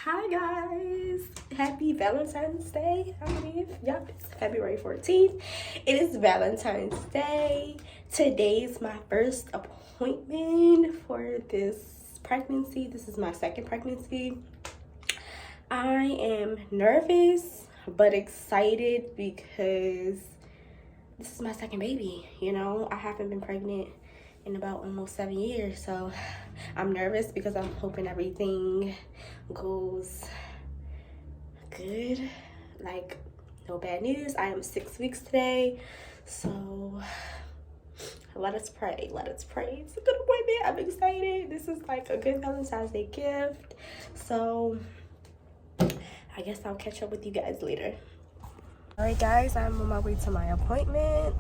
Hi guys, happy Valentine's Day. I believe, yep, it's February 14th. It is Valentine's Day. Today's my first appointment for this pregnancy. This is my second pregnancy. I am nervous but excited because this is my second baby. I haven't been pregnant in about almost 7 years, so I'm nervous because I'm hoping everything goes good, like no bad news. I am 6 weeks today, so let us pray. It's a good appointment. I'm excited. This is like a good Valentine's Day gift, so I guess I'll catch up with you guys later. All right guys, I'm on my way to my appointment.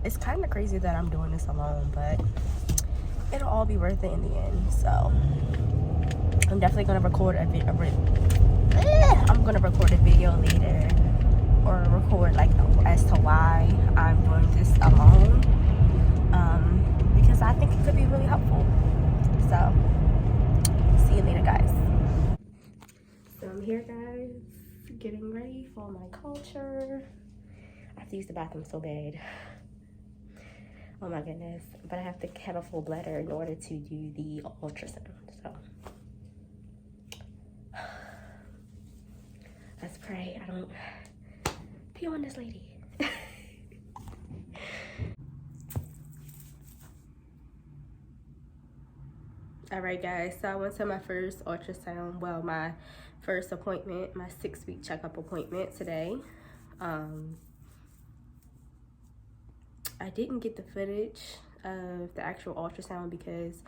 It's kind of crazy that I'm doing this alone, but it'll all be worth it in the end. So I'm definitely gonna record a video later, or record like as to why I'm doing this alone, because I think it could be really helpful. So see you later guys. So I'm here guys, getting ready for my culture. I have to use the bathroom so bad. Oh my goodness, but I have to have a full bladder in order to do the ultrasound, so let's pray I don't pee on this lady. All right guys, so I went to my first ultrasound, well, my first appointment, my 6-week checkup appointment today. I didn't get the footage of the actual ultrasound because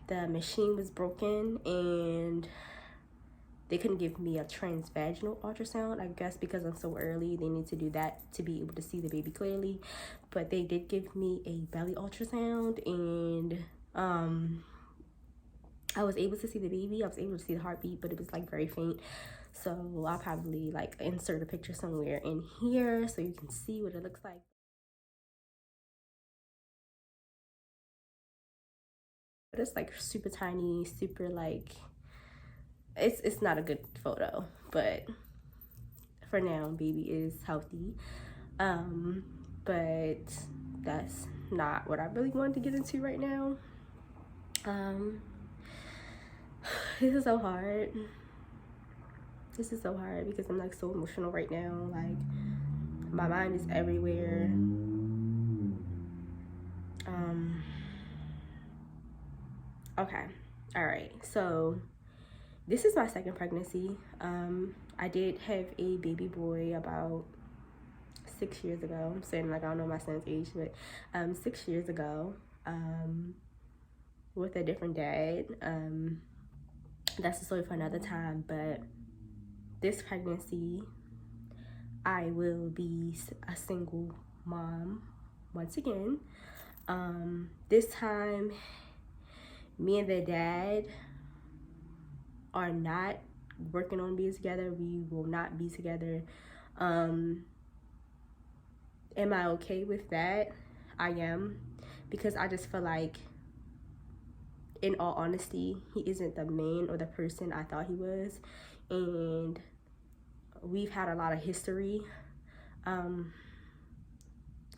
the machine was broken and they couldn't give me a transvaginal ultrasound. I guess because I'm so early, they need to do that to be able to see the baby clearly. But they did give me a belly ultrasound, and I was able to see the baby. I was able to see the heartbeat, but it was like very faint. So I'll probably like insert a picture somewhere in here so you can see what it looks like. But it's like super tiny, super like, it's not a good photo, but for now baby is healthy. But that's not what I really wanted to get into right now. This is so hard. This is so hard because I'm like so emotional right now. Like my mind is everywhere. Okay, all right, so this is my second pregnancy. I did have a baby boy about 6 years ago. I'm saying like I don't know my son's age, but 6 years ago, with a different dad. That's a story for another time, but this pregnancy I will be a single mom once again. This time me and the dad are not working on being together. We will not be together. Am I okay with that? I am, because I just feel like, in all honesty, he isn't the man or the person I thought he was, and we've had a lot of history,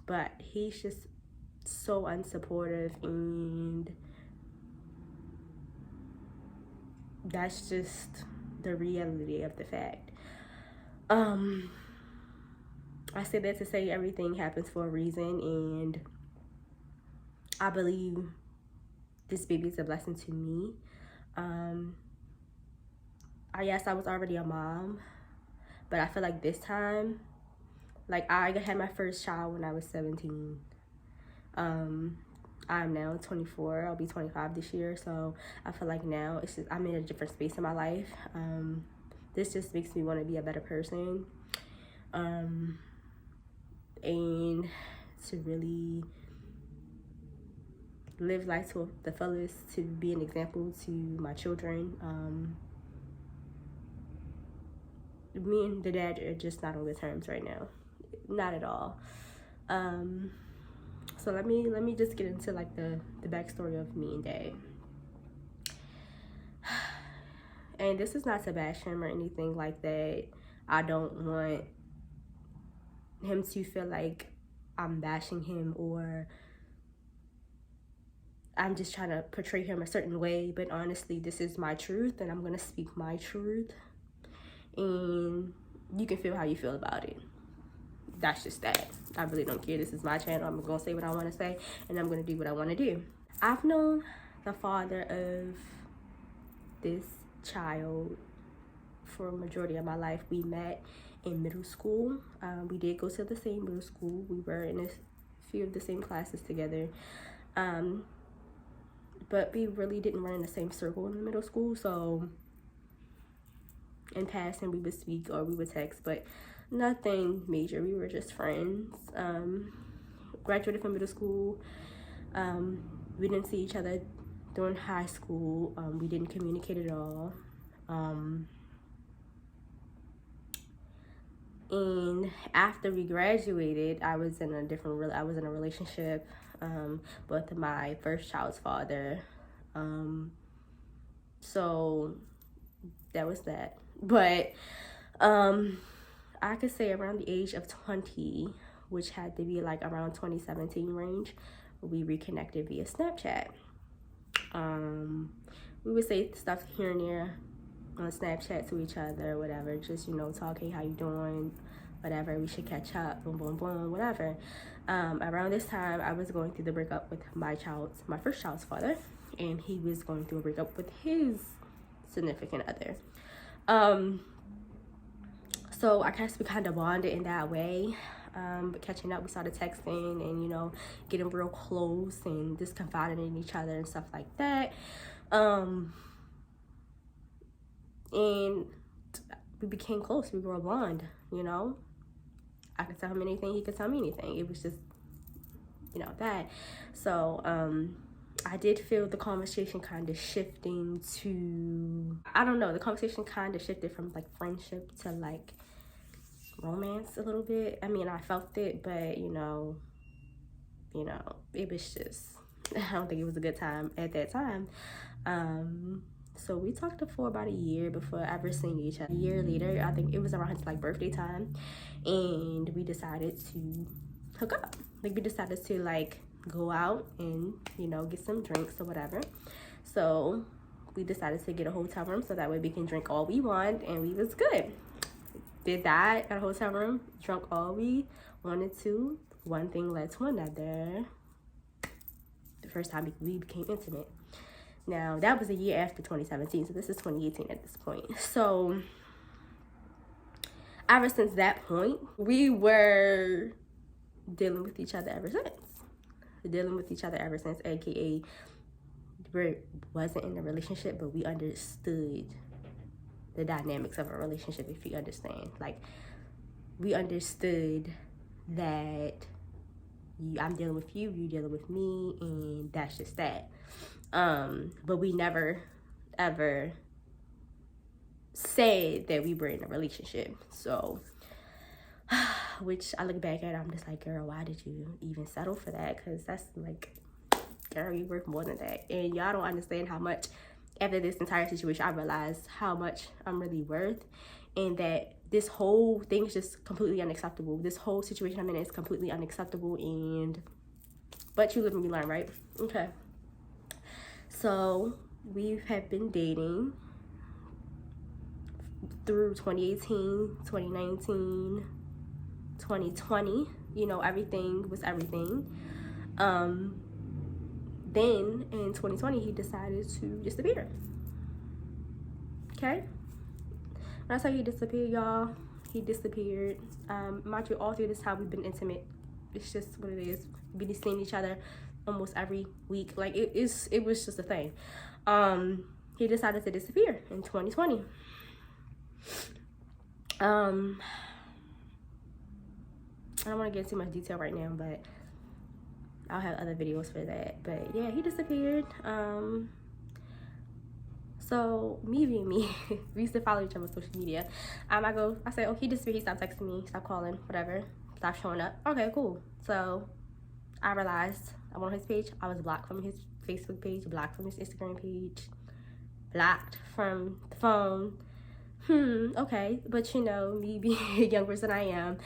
but he's just so unsupportive, and that's just the reality of the fact. I say that to say everything happens for a reason, and I believe this baby is a blessing to me. Yes, I was already a mom, but I feel like this time, like I had my first child when I was 17. I'm now 24. I'll be 25 this year, so I feel like now it's just I'm in a different space in my life. This just makes me want to be a better person, and to really live life to the fullest, to be an example to my children. Me and the dad are just not on good terms right now, not at all. So let me just get into like the backstory of me and dad. And this is not to bash him or anything like that. I don't want him to feel like I'm bashing him or I'm just trying to portray him a certain way. But honestly, this is my truth, and I'm going to speak my truth. And you can feel how you feel about it. That's just that. I really don't care. This is my channel. I'm going to say what I want to say, and I'm going to do what I want to do. I've known the father of this child for a majority of my life. We met in middle school. We did go to the same middle school. We were in a few of the same classes together. But we really didn't run in the same circle in the middle school. So in passing, we would speak or we would text, but nothing major. We were just friends. Graduated from middle school. We didn't see each other during high school. We didn't communicate at all. And after we graduated, I was in a relationship with my first child's father. So that was that. But I could say around the age of 20, which had to be like around 2017 range, we reconnected via Snapchat. We would say stuff here and there on Snapchat to each other, whatever, just, you know, talk, hey, how you doing, whatever, we should catch up, boom, boom, boom, whatever. Around this time, I was going through the breakup with my first child's father, and he was going through a breakup with his significant other. So I guess we kind of bonded in that way. But catching up, we started texting and, you know, getting real close and just confiding in each other and stuff like that. And we became close. We grew a bond, you know. I could tell him anything, he could tell me anything. It was just, you know, that. So I did feel the conversation kind of shifting to, I don't know, the conversation kind of shifted from like friendship to like romance a little bit. I mean, I felt it, but you know, it was just, I don't think it was a good time at that time. So we talked for about a year before ever seeing each other. A year later, I think it was around his like birthday time, and we decided to hook up. Like we decided to like go out and, you know, get some drinks or whatever. So we decided to get a hotel room so that way we can drink all we want, and we was good. Did that at a hotel room, drunk all we wanted to. One thing led to another. The first time we became intimate. Now, that was a year after 2017, so this is 2018 at this point. So, ever since that point, we were dealing with each other ever since. AKA, we wasn't in a relationship, but we understood the dynamics of a relationship, if you understand. Like, we understood that I'm dealing with you, you dealing with me, and that's just that. But we never ever said that we were in a relationship. So, which I look back at, I'm just like, girl, why did you even settle for that? Because that's like, girl, you worth more than that. And y'all don't understand how much, after this entire situation, I realized how much I'm really worth, and that this whole thing is just completely unacceptable. This whole situation I'm in is completely unacceptable, but you live and you learn, right? Okay. So we have been dating through 2018, 2019, 2020. You know, everything was everything. Then in 2020, he decided to disappear. Okay? When I tell you he disappeared, y'all, he disappeared. Mind you, all through this time, we've been intimate. It's just what it is. We've been seeing each other almost every week. Like, it was just a thing. He decided to disappear in 2020. I don't want to get into too much detail right now, but I'll have other videos for that. But yeah, he disappeared. So me being me, we used to follow each other on social media. I say, oh, he disappeared, he stopped texting me, stopped calling, whatever, stopped showing up. Okay, cool. So I realized I went on his page. I was blocked from his Facebook page, blocked from his Instagram page. blocked from the phone. Okay. But you know, me being a young person I am,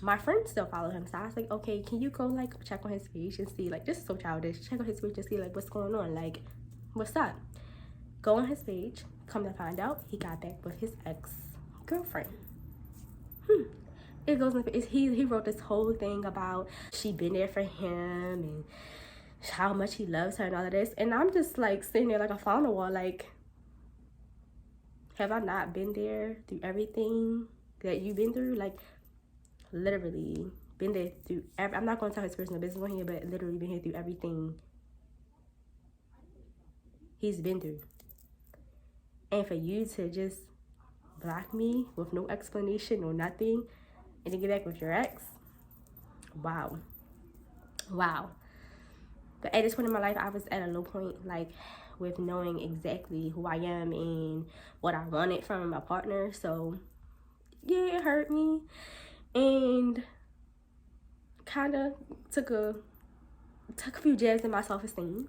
my friends still follow him. So I was like, okay, can you go like check on his page and see, like, this is so childish. Check on his page and see like what's going on, like what's up. Go on his page. Come to find out, he got back with his ex-girlfriend. It goes in, he wrote this whole thing about she been there for him and how much he loves her and all of this. And I'm just like sitting there like a fly on the wall, like, have I not been there through everything that you've been through? Like, literally been there through I'm not going to tell his personal business on here, but literally been here through everything he's been through. And for you to just block me with no explanation or nothing and then get back with your ex, wow. But at this point in my life, I was at a low point, like, with knowing exactly who I am and what I wanted from my partner. So yeah, it hurt me and kind of took a few jabs in my self-esteem.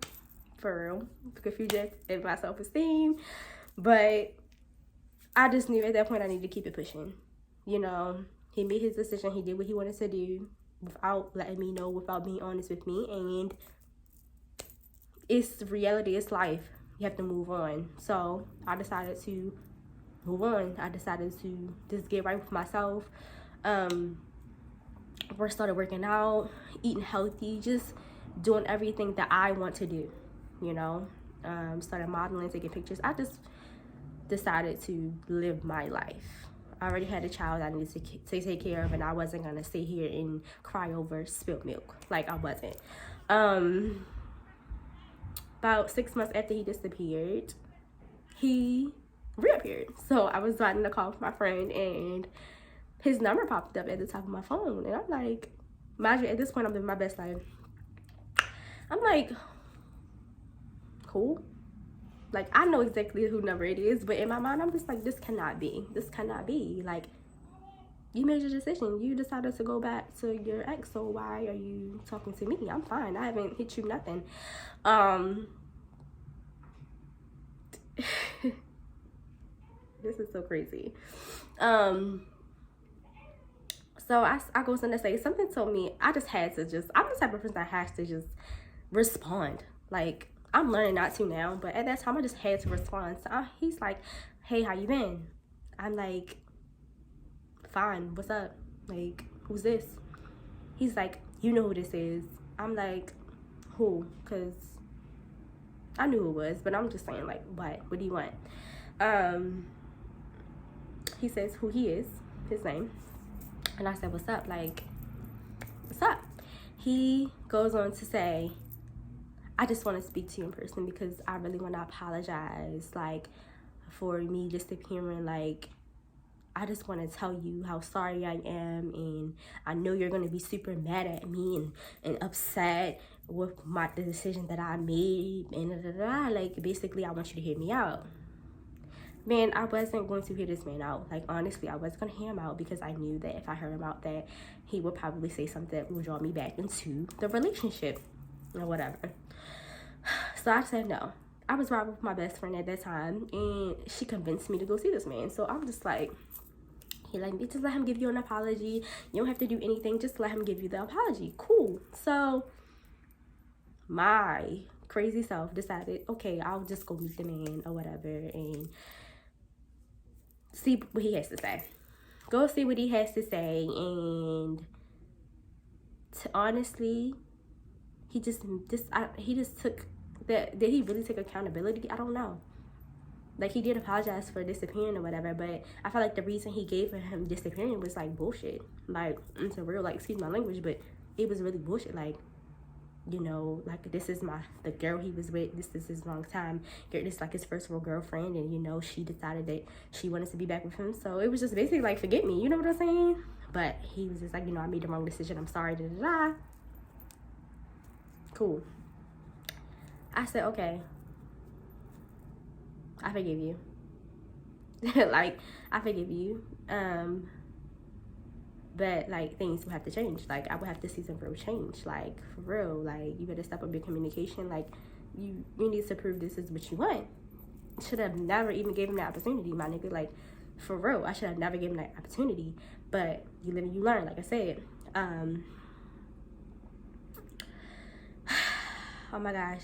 For real, took a few jabs in my self-esteem. But I just knew at that point I needed to keep it pushing. You know, he made his decision. He did what he wanted to do without letting me know, without being honest with me. And it's reality, it's life. You have to move on. So I decided to move on. I decided to just get right with myself. We started working out, eating healthy, just doing everything that I want to do, you know. Started modeling, taking pictures. I just decided to live my life. I already had a child I needed to take care of, and I wasn't gonna sit here and cry over spilled milk. Like, I wasn't. About 6 months after he disappeared, he reappeared. So I was riding a call with my friend, and his number popped up at the top of my phone. And I'm like, mind you, at this point, I'm living my best life. I'm like, cool. Like, I know exactly who number it is, but in my mind, I'm just like, this cannot be. This cannot be. Like, you made your decision. You decided to go back to your ex, so why are you talking to me? I'm fine. I haven't hit you nothing. This is so crazy. So I goes in to say, something told me I just had to I'm the type of person that has to just respond. Like, I'm learning not to now, but at that time I just had to respond. So he's like, hey, how you been? I'm like, fine, what's up? Like, who's this? He's like, you know who this is. I'm like, who? Because I knew who it was, but I'm just saying, like, what do you want? He says who he is, his name. And I said, what's up? Like, what's up? He goes on to say, I just want to speak to you in person because I really want to apologize, like, for me disappearing. Like, I just want to tell you how sorry I am, and I know you're going to be super mad at me and upset with the decision that I made, and like, basically, I want you to hear me out. Man, I wasn't going to hear this man out. Like, honestly, I wasn't going to hear him out because I knew that if I heard him out, that he would probably say something that would draw me back into the relationship or whatever. So I said no. I was riding with my best friend at that time, and she convinced me to go see this man. So I'm just like, just let him give you an apology. You don't have to do anything. Just let him give you the apology. Cool. So my crazy self decided, okay, I'll just go meet the man or whatever and see what he has to say. Go see what he has to say. And honestly, he just took that. Did he really take accountability? I don't know. Like, he did apologize for disappearing or whatever, but I felt like the reason he gave for him disappearing was like bullshit. Like, it's a real, like, excuse my language, but it was really bullshit. Like, you know, like, this is the girl he was with, this is his long time, this is like his first real girlfriend, and, you know, she decided that she wanted to be back with him. So it was just basically like, forget me, you know what I'm saying? But he was just like, you know, I made the wrong decision, I'm sorry, da da da. Cool. I said, okay, I forgive you. Like, I forgive you. But, like, things will have to change. Like, I would have to see some real change. Like, for real. Like, you better step up your communication. Like, you need to prove this is what you want. should have never even gave him that opportunity, my nigga. Like, for real, I should have never given him that opportunity. But you live and you learn, like I said. Oh my gosh.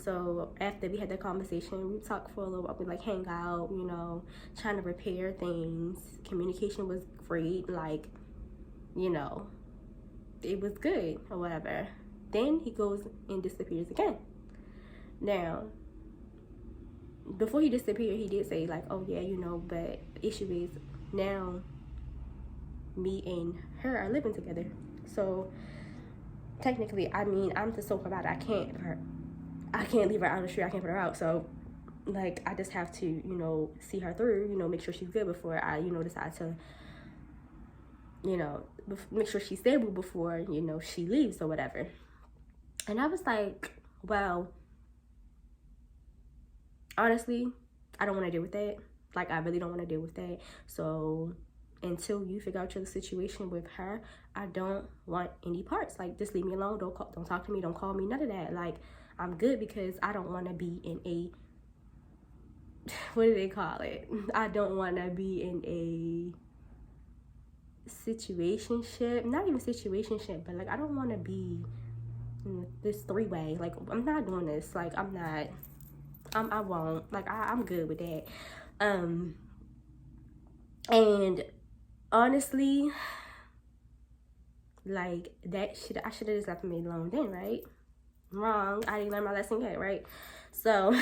So after we had that conversation, we talked for a little while. We like hang out, you know, trying to repair things. Communication was great, like, you know, it was good or whatever. Then he goes and disappears again. Now, before he disappeared, he did say like, oh yeah, you know, but the issue is now me and her are living together. So technically, I mean, I'm the sole provider. I can't leave her out on the street. I can't put her out. So, like, I just have to, you know, see her through, you know, make sure she's good before I, you know, decide to, you know, make sure she's stable before, you know, she leaves or whatever. And I was like, well, honestly, I don't want to deal with that. Like, I really don't want to deal with that. So until you figure out your situation with her, I don't want any parts. Like, just leave me alone. Don't talk to me. Don't call me. None of that. Like, I'm good because I don't want to be in a, what do they call it? I don't want to be in a situationship. Not even situationship, but like, I don't want to be in this three-way. Like, I'm not doing this. Like, I won't. Like, I'm good with that. And honestly, like, that shit, I should have just left me alone then, right? Wrong. I didn't learn my lesson yet, right? So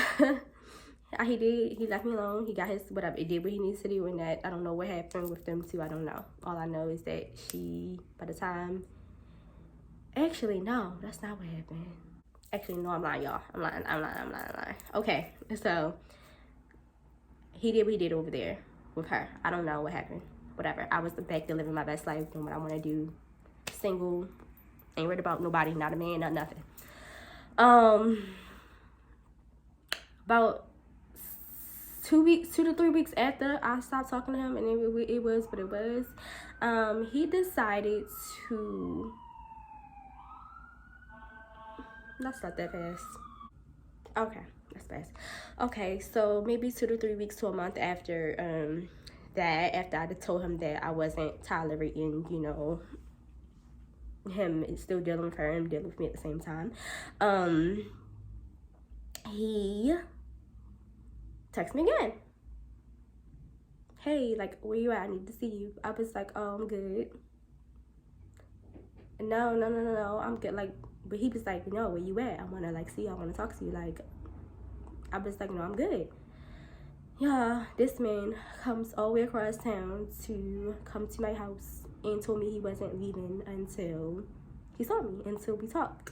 he left me alone. He got his whatever. He did what he needs to do, and that I don't know what happened with them two. I don't know. All I know is that by the time, actually no, that's not what happened. Actually, no, I'm lying, y'all. I'm lying. Okay, so he did what he did over there with her. I don't know what happened. Whatever. I was back to living my best life, doing what I want to do. Single. Ain't worried about nobody, not a man, not nothing. About 2 to 3 weeks after I stopped talking to him, and it was what it was, he decided to, that's not that fast. Okay, that's fast. Okay, so maybe 2 to 3 weeks to a month after after I told him that I wasn't tolerating, you know, him still dealing with her and dealing with me at the same time, he texted me again. Hey, like, where you at? I need to see you. I was like, oh, I'm good. No, I'm good. Like, but he was like, no, where you at? I want to, like, see you. I want to talk to you. Like, I was like, no, I'm good. Yeah, this man comes all the way across town to come to my house and told me he wasn't leaving until he saw me, until we talked.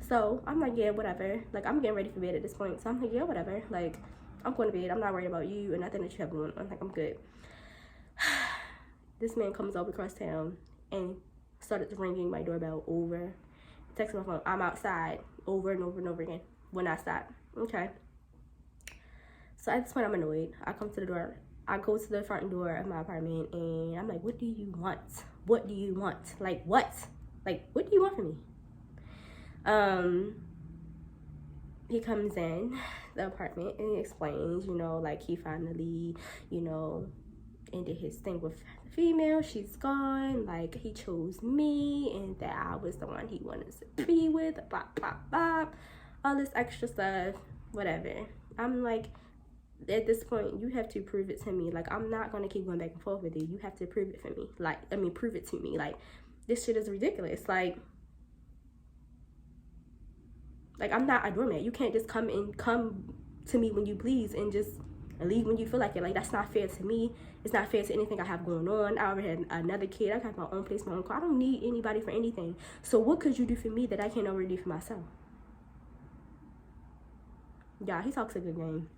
So I'm like, yeah, whatever. Like, I'm getting ready for bed at this point. So I'm like, yeah, whatever. Like, I'm going to bed. I'm not worried about you and nothing that you have going on. Like, I'm good. This man comes over across town and started ringing my doorbell over. Texting my phone, I'm outside, over and over and over again when I stop. Okay. So at this point, I'm annoyed. I come to the door. I go to the front door of my apartment, and I'm like, what do you want? What do you want? Like, what? Like, what do you want from me? He comes in the apartment, and he explains, you know, like, he finally, you know, ended his thing with the female. She's gone. Like, he chose me, and that I was the one he wanted to be with. Bop, bop, bop. All this extra stuff. Whatever. I'm like, at this point, you have to prove it to me. Like, I'm not going to keep going back and forth with you. You have to prove it for me. Like, I mean, prove it to me. Like, this shit is ridiculous. Like, I'm not a doormat. You can't just come to me when you please and just leave when you feel like it. Like, that's not fair to me. It's not fair to anything I have going on. I already had another kid. I have my own place, my own car. I don't need anybody for anything. So what could you do for me that I can't already do for myself? Yeah, he talks a good game.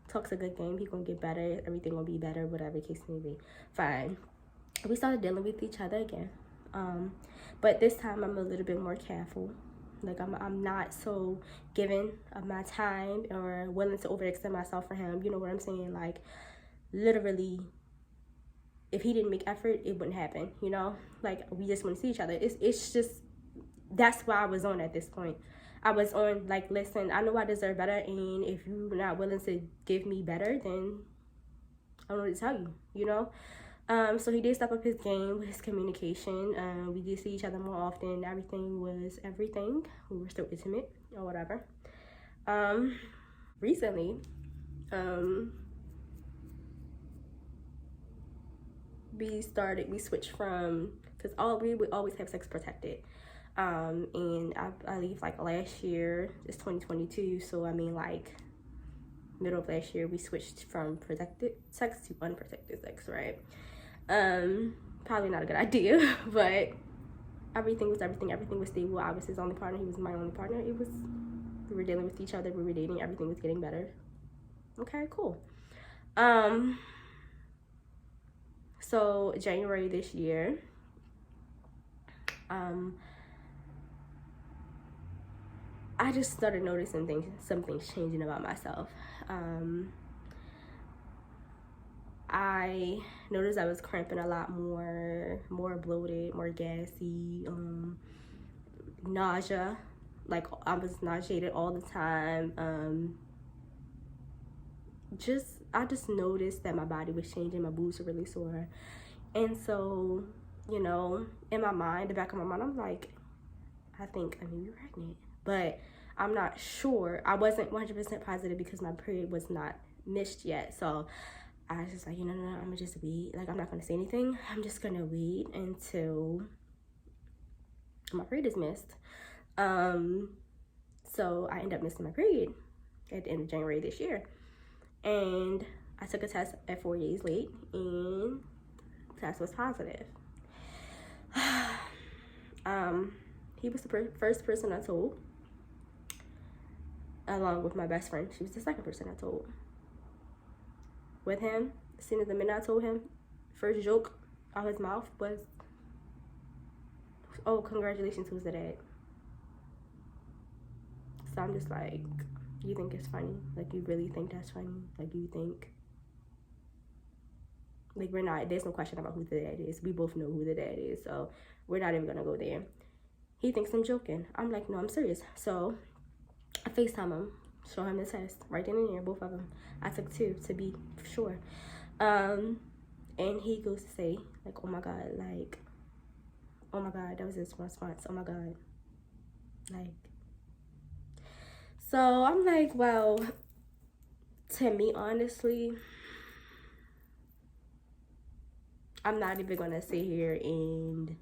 Talks a good game. He gonna get better. Everything gonna be better. Whatever the case may be. Fine. We started dealing with each other again. But this time I'm a little bit more careful. Like, I'm not so giving of my time or willing to overextend myself for him. You know what I'm saying? Like, literally, if he didn't make effort, it wouldn't happen. You know, like, we just want to see each other. It's just, that's where I was on at this point. I was on like, listen, I know I deserve better, and if you're not willing to give me better, then I don't know what to tell you, you know. So he did step up his game with his communication. We did see each other more often. Everything was everything. We were still intimate or whatever. Recently, we switched from, because we would always have sex protected. And I believe like last year, it's 2022, so I mean like middle of last year, we switched from protected sex to unprotected sex, right? Probably not a good idea, but everything was stable. I was his only partner, he was my only partner. We were dealing with each other, we were dating, everything was getting better. Okay, cool. So January this year, I just started noticing some things changing about myself. I noticed I was cramping a lot more bloated, more gassy, nausea. Like I was nauseated all the time. I just noticed that my body was changing, my boobs were really sore. And so, you know, in my mind, the back of my mind, I'm like, I think I may be pregnant. But I'm not sure. I wasn't 100% positive because my period was not missed yet. So I was just like, no, I'm gonna just wait. Like, I'm not gonna say anything. I'm just gonna wait until my period is missed. So I ended up missing my period at the end of January this year. And I took a test at 4 days late, and the test was positive. He was the first person I told, along with my best friend. She was the second person I told. With him, as soon as the minute I told him, first joke out his mouth was, "Oh, congratulations, who's the dad?" So I'm just like, you think it's funny? Like, you really think that's funny? Like, you think, like, there's no question about who the dad is. We both know who the dad is, so we're not even gonna go there. He thinks I'm joking. I'm like, no, I'm serious. So I FaceTime him, show him the test right then and there, both of them. I took 2 to be sure. And he goes to say, like, oh my God, that was his response. Oh my God. Like, so I'm like, well, to me, honestly, I'm not even gonna sit here and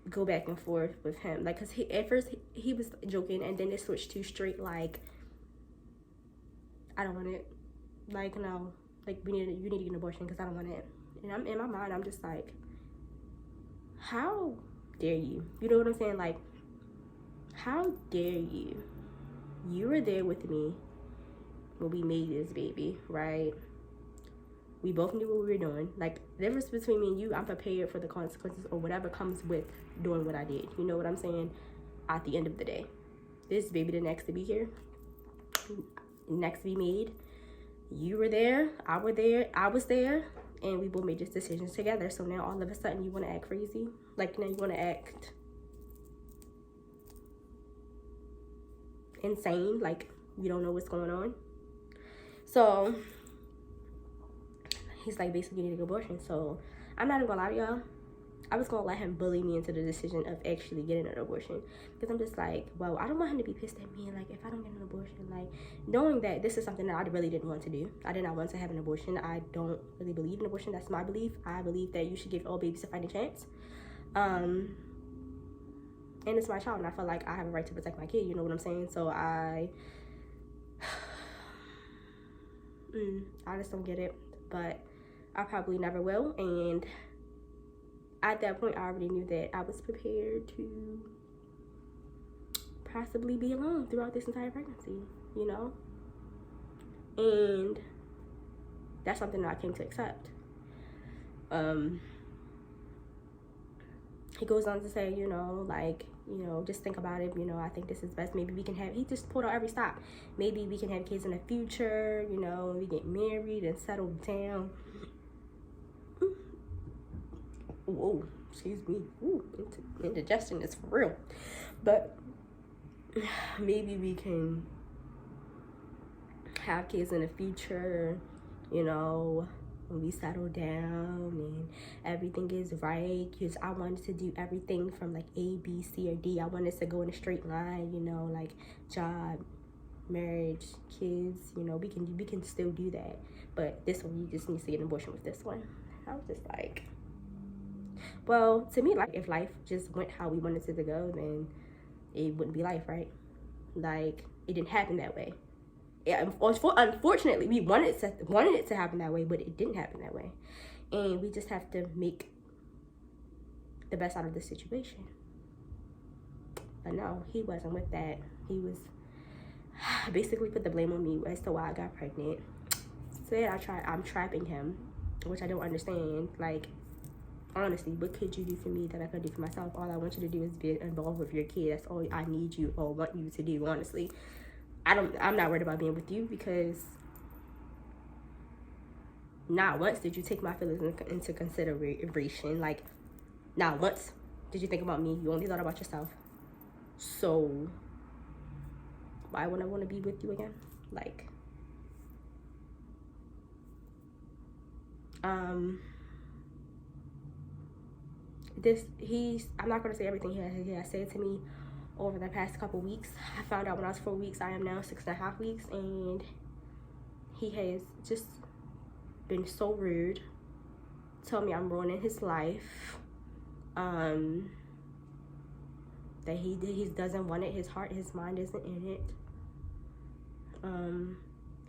go back and forth with him. Like, cause at first he was joking, and then it switched to straight like, I don't want it. Like, no, like you need to get an abortion because I don't want it. And I'm in my mind, I'm just like, how dare you? You know what I'm saying? Like, how dare you? You were there with me when we made this baby, right? We both knew what we were doing. Like, the difference between me and you, I'm prepared for the consequences or whatever comes with doing what I did. You know what I'm saying? At the end of the day, this baby didn't ask to be here, next to be made. You were there, I was there, and we both made this decision together. So now all of a sudden you want to act crazy? Like, you want to act insane, like you don't know what's going on. So he's like, basically, you need an abortion. So I'm not even gonna lie to y'all, I was gonna let him bully me into the decision of actually getting an abortion, because I'm just like, well, I don't want him to be pissed at me, like, if I don't get an abortion, like, knowing that this is something that I really didn't want to do. I did not want to have an abortion. I don't really believe in abortion. That's my belief. I believe that you should give all babies a fighting chance. And it's my child, and I feel like I have a right to protect my kid, you know what I'm saying? So I just don't get it, but I probably never will. And at that point, I already knew that I was prepared to possibly be alone throughout this entire pregnancy, you know? And that's something that I came to accept. He goes on to say, just think about it, I think this is best. Maybe we can he just pulled out every stop. Maybe we can have kids in the future, we get married and settle down. Whoa, excuse me. Ooh, indigestion is for real. But maybe we can have kids in the future, you know, when we settle down and everything is right. Because I wanted to do everything from like A, B, C, or D. I wanted to go in a straight line, you know, like job, marriage, kids, you know, we can still do that. But this one, you just need to get an abortion with this one. I was just like, well, to me, like, if life just went how we wanted it to go, then it wouldn't be life, right? Like, it didn't happen that way. Yeah, unfortunately, we wanted it to happen that way, but it didn't happen that way. And we just have to make the best out of the situation. But no, he wasn't with that. He was basically put the blame on me as to why I got pregnant. Said I'm trapping him, which I don't understand. Like, honestly, what could you do for me that I could do for myself? All I want you to do is be involved with your kid. That's all I need you or want you to do, honestly. I'm not worried about being with you, because not once did you take my feelings into consideration. Like, not once did you think about me. You only thought about yourself. So why would I want to be with you again? Like, I'm not going to say everything he has said to me over the past couple weeks. I found out when I was 4 weeks. I am now 6.5 weeks, and he has just been so rude. Told me I'm ruining his life. That he doesn't want it. His heart, his mind isn't in it.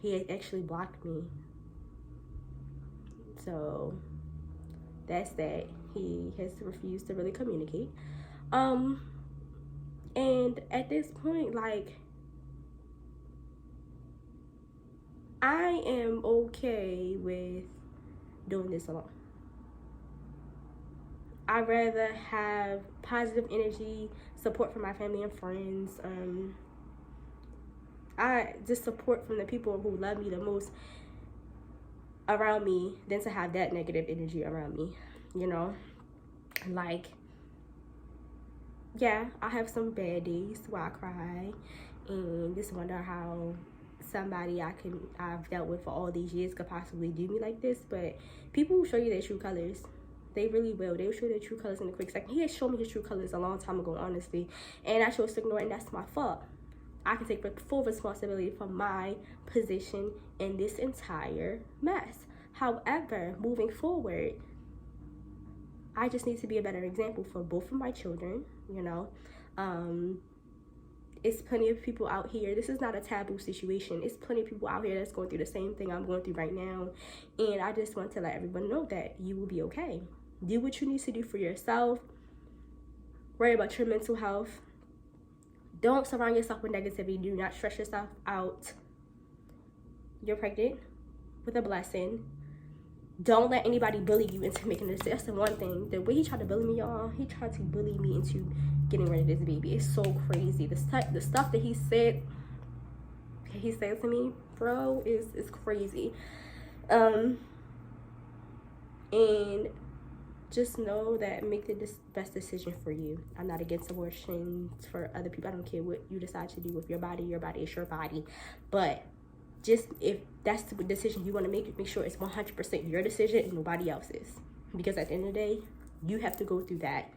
He actually blocked me. So that's that. He has refused to really communicate. And at this point, like, I am okay with doing this alone. I'd rather have positive energy, support from my family and friends. I just support from the people who love me the most around me than to have that negative energy around me, you know? Like, yeah, I have some bad days where I cry and just wonder how somebody I've dealt with for all these years could possibly do me like this. But people will show you their true colors. They really will. They will show their true colors in a quick second. He has shown me his true colors a long time ago, honestly, and I chose to ignore it, and that's my fault. I can take full responsibility for my position in this entire mess. However, moving forward, I just need to be a better example for both of my children, you know. It's plenty of people out here. This is not a taboo situation. It's plenty of people out here that's going through the same thing I'm going through right now. And I just want to let everyone know that you will be okay. Do what you need to do for yourself. Worry about your mental health. Don't surround yourself with negativity. Do not stress yourself out. You're pregnant with a blessing. Don't let anybody bully you into making this. That's the one thing. The way he tried to bully me, y'all, he tried to bully me into getting rid of this baby. It's so crazy. The stuff that he said to me, bro, is crazy. And just know that make the best decision for you. I'm not against abortions for other people. I don't care what you decide to do with your body. Your body is your body. But just if that's the decision you want to make sure it's 100% your decision and nobody else's. Because at the end of the day, you have to go through that.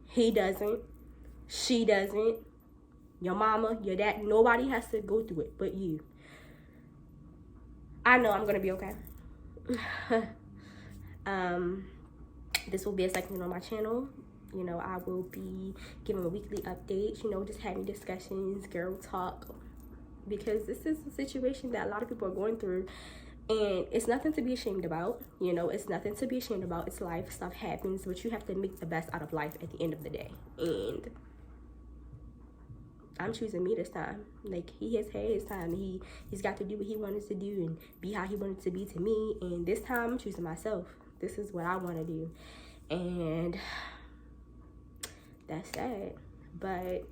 He doesn't. She doesn't. Your mama, your dad, nobody has to go through it but you. I know I'm going to be okay. This will be a segment on my channel. You know, I will be giving weekly updates, you know, just having discussions, girl talk. Because this is a situation that a lot of people are going through. And it's nothing to be ashamed about. You know, it's nothing to be ashamed about. It's life. Stuff happens. But you have to make the best out of life at the end of the day. And I'm choosing me this time. Like, he has had his time. He's got to do what he wanted to do and be how he wanted to be to me. And this time, I'm choosing myself. This is what I want to do. And that's sad. But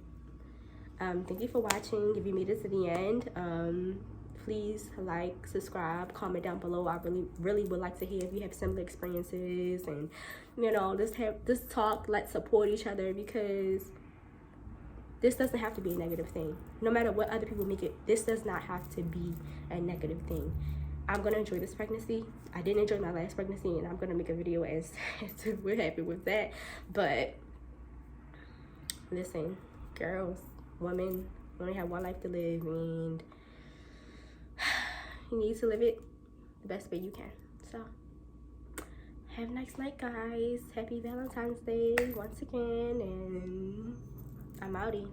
thank you for watching. If you made it to the end, please like, subscribe, comment down below. I really would like to hear if you have similar experiences, and you know, just talk, let's support each other, because This doesn't have to be a negative thing. No matter what other people make it, this does not have to be a negative thing. I'm gonna enjoy this pregnancy. I didn't enjoy my last pregnancy, and I'm gonna make a video as to what happened with that. But listen, girls, women, only have one life to live, and you need to live it the best way you can. So have a nice night, guys. Happy Valentine's Day once again, and I'm outie.